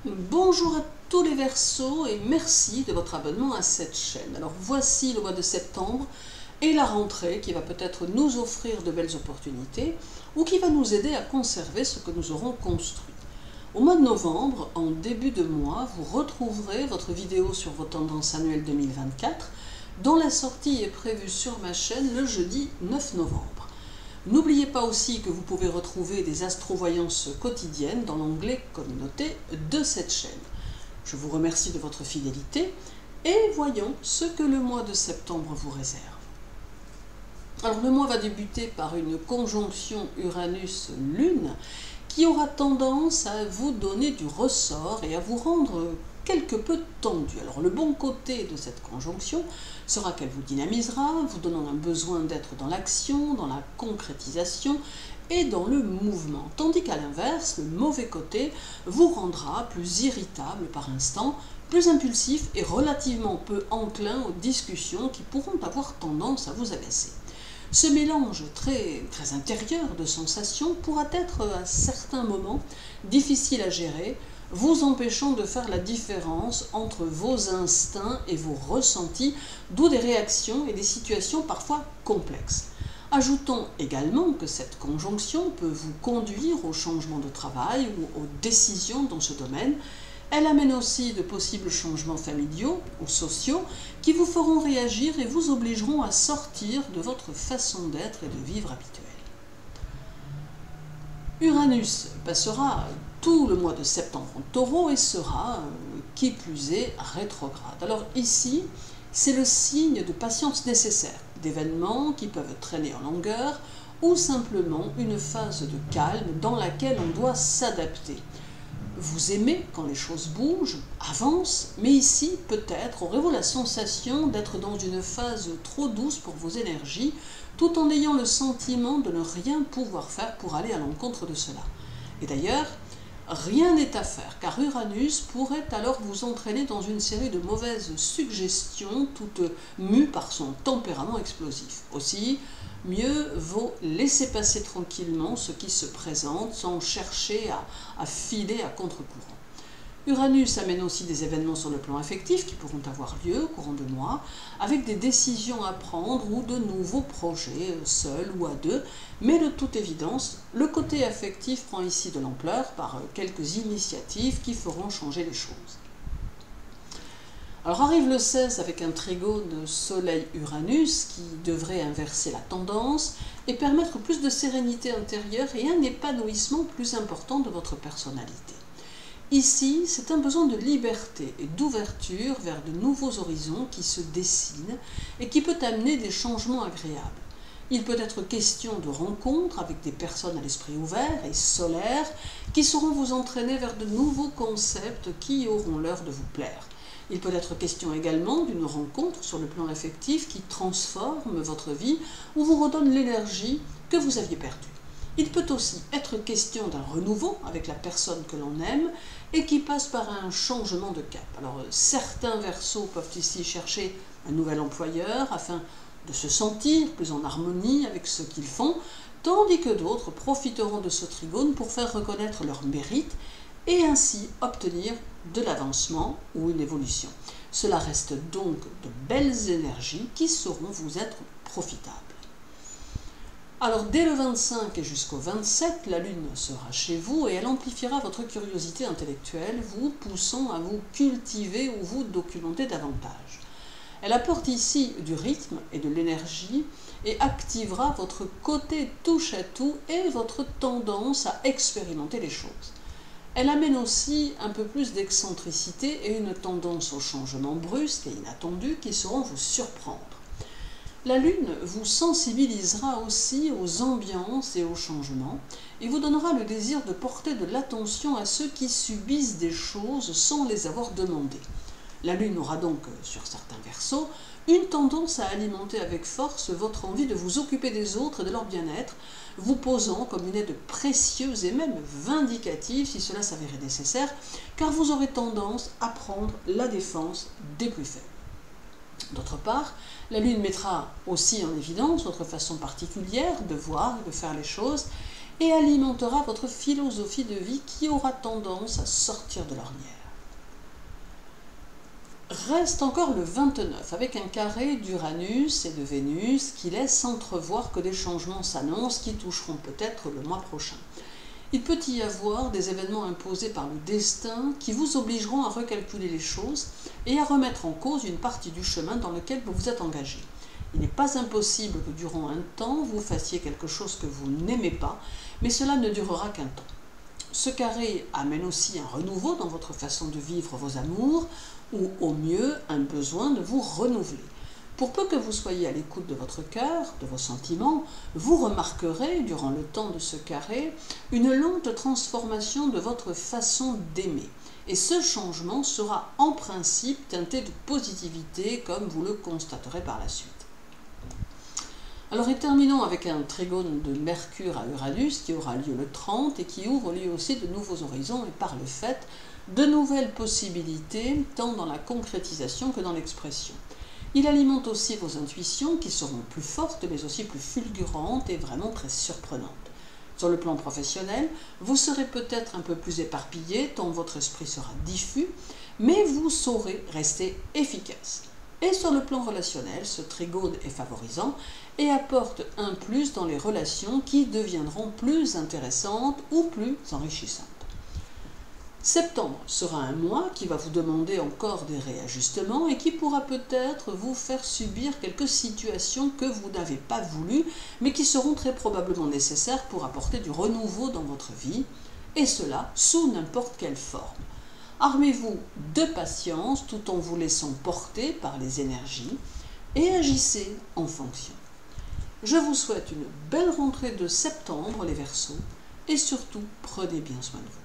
Bonjour à tous les Verseaux et merci de votre abonnement à cette chaîne. Alors voici le mois de septembre et la rentrée qui va peut-être nous offrir de belles opportunités ou qui va nous aider à conserver ce que nous aurons construit. Au mois de novembre, en début de mois, vous retrouverez votre vidéo sur vos tendances annuelles 2024 dont la sortie est prévue sur ma chaîne le jeudi 9 novembre. N'oubliez pas aussi que vous pouvez retrouver des astrovoyances quotidiennes dans l'onglet communauté de cette chaîne. Je vous remercie de votre fidélité et voyons ce que le mois de septembre vous réserve. Alors le mois va débuter par une conjonction Uranus-Lune qui aura tendance à vous donner du ressort et à vous rendre quelque peu tendu. Alors le bon côté de cette conjonction sera qu'elle vous dynamisera, vous donnant un besoin d'être dans l'action, dans la concrétisation et dans le mouvement. Tandis qu'à l'inverse, le mauvais côté vous rendra plus irritable par instant, plus impulsif et relativement peu enclin aux discussions qui pourront avoir tendance à vous agacer. Ce mélange très intérieur de sensations pourra être à certains moments difficile à gérer, vous empêchant de faire la différence entre vos instincts et vos ressentis, d'où des réactions et des situations parfois complexes. Ajoutons également que cette conjonction peut vous conduire au changement de travail ou aux décisions dans ce domaine. Elle amène aussi de possibles changements familiaux ou sociaux qui vous feront réagir et vous obligeront à sortir de votre façon d'être et de vivre habituelle. Uranus passera tout le mois de septembre en Taureau et sera, qui plus est, rétrograde. Alors ici, c'est le signe de patience nécessaire, d'événements qui peuvent traîner en longueur ou simplement une phase de calme dans laquelle on doit s'adapter. Vous aimez quand les choses bougent, avancent, mais ici, peut-être, aurez-vous la sensation d'être dans une phase trop douce pour vos énergies, tout en ayant le sentiment de ne rien pouvoir faire pour aller à l'encontre de cela. Et d'ailleurs, rien n'est à faire, car Uranus pourrait alors vous entraîner dans une série de mauvaises suggestions, toutes mues par son tempérament explosif. Aussi, mieux vaut laisser passer tranquillement ce qui se présente sans chercher à filer à contre-courant. Uranus amène aussi des événements sur le plan affectif qui pourront avoir lieu au courant de mois, avec des décisions à prendre ou de nouveaux projets, seuls ou à deux, mais de toute évidence, le côté affectif prend ici de l'ampleur par quelques initiatives qui feront changer les choses. Alors arrive le 16 avec un trigone Soleil-Uranus qui devrait inverser la tendance et permettre plus de sérénité intérieure et un épanouissement plus important de votre personnalité. Ici, c'est un besoin de liberté et d'ouverture vers de nouveaux horizons qui se dessinent et qui peut amener des changements agréables. Il peut être question de rencontres avec des personnes à l'esprit ouvert et solaire qui sauront vous entraîner vers de nouveaux concepts qui auront l'air de vous plaire. Il peut être question également d'une rencontre sur le plan affectif qui transforme votre vie ou vous redonne l'énergie que vous aviez perdue. Il peut aussi être question d'un renouveau avec la personne que l'on aime et qui passe par un changement de cap. Alors certains Verseaux peuvent ici chercher un nouvel employeur afin de se sentir plus en harmonie avec ce qu'ils font, tandis que d'autres profiteront de ce trigone pour faire reconnaître leurs mérites et ainsi obtenir de l'avancement ou une évolution. Cela reste donc de belles énergies qui sauront vous être profitables. Alors dès le 25 et jusqu'au 27, la Lune sera chez vous et elle amplifiera votre curiosité intellectuelle, vous poussant à vous cultiver ou vous documenter davantage. Elle apporte ici du rythme et de l'énergie et activera votre côté touche-à-tout et votre tendance à expérimenter les choses. Elle amène aussi un peu plus d'excentricité et une tendance au changement brusque et inattendu qui sauront vous surprendre. La Lune vous sensibilisera aussi aux ambiances et aux changements et vous donnera le désir de porter de l'attention à ceux qui subissent des choses sans les avoir demandées. La Lune aura donc, sur certains Verseaux, une tendance à alimenter avec force votre envie de vous occuper des autres et de leur bien-être, vous posant comme une aide précieuse et même vindicative si cela s'avérait nécessaire, car vous aurez tendance à prendre la défense des plus faibles. D'autre part, la Lune mettra aussi en évidence votre façon particulière de voir et de faire les choses, et alimentera votre philosophie de vie qui aura tendance à sortir de l'ornière. Reste encore le 29 avec un carré d'Uranus et de Vénus qui laisse entrevoir que des changements s'annoncent qui toucheront peut-être le mois prochain. Il peut y avoir des événements imposés par le destin qui vous obligeront à recalculer les choses et à remettre en cause une partie du chemin dans lequel vous vous êtes engagé. Il n'est pas impossible que durant un temps vous fassiez quelque chose que vous n'aimez pas, mais cela ne durera qu'un temps. Ce carré amène aussi un renouveau dans votre façon de vivre vos amours, ou au mieux un besoin de vous renouveler. Pour peu que vous soyez à l'écoute de votre cœur, de vos sentiments, vous remarquerez, durant le temps de ce carré, une lente transformation de votre façon d'aimer. Et ce changement sera en principe teinté de positivité, comme vous le constaterez par la suite. Alors et terminons avec un trigone de Mercure à Uranus qui aura lieu le 30 et qui ouvre lui aussi de nouveaux horizons et par le fait de nouvelles possibilités tant dans la concrétisation que dans l'expression. Il alimente aussi vos intuitions qui seront plus fortes mais aussi plus fulgurantes et vraiment très surprenantes. Sur le plan professionnel, vous serez peut-être un peu plus éparpillé tant votre esprit sera diffus, mais vous saurez rester efficace. Et sur le plan relationnel, ce trigone est favorisant et apporte un plus dans les relations qui deviendront plus intéressantes ou plus enrichissantes. Septembre sera un mois qui va vous demander encore des réajustements et qui pourra peut-être vous faire subir quelques situations que vous n'avez pas voulu, mais qui seront très probablement nécessaires pour apporter du renouveau dans votre vie, et cela sous n'importe quelle forme. Armez-vous de patience tout en vous laissant porter par les énergies et agissez en fonction. Je vous souhaite une belle rentrée de septembre les Verseaux et surtout prenez bien soin de vous.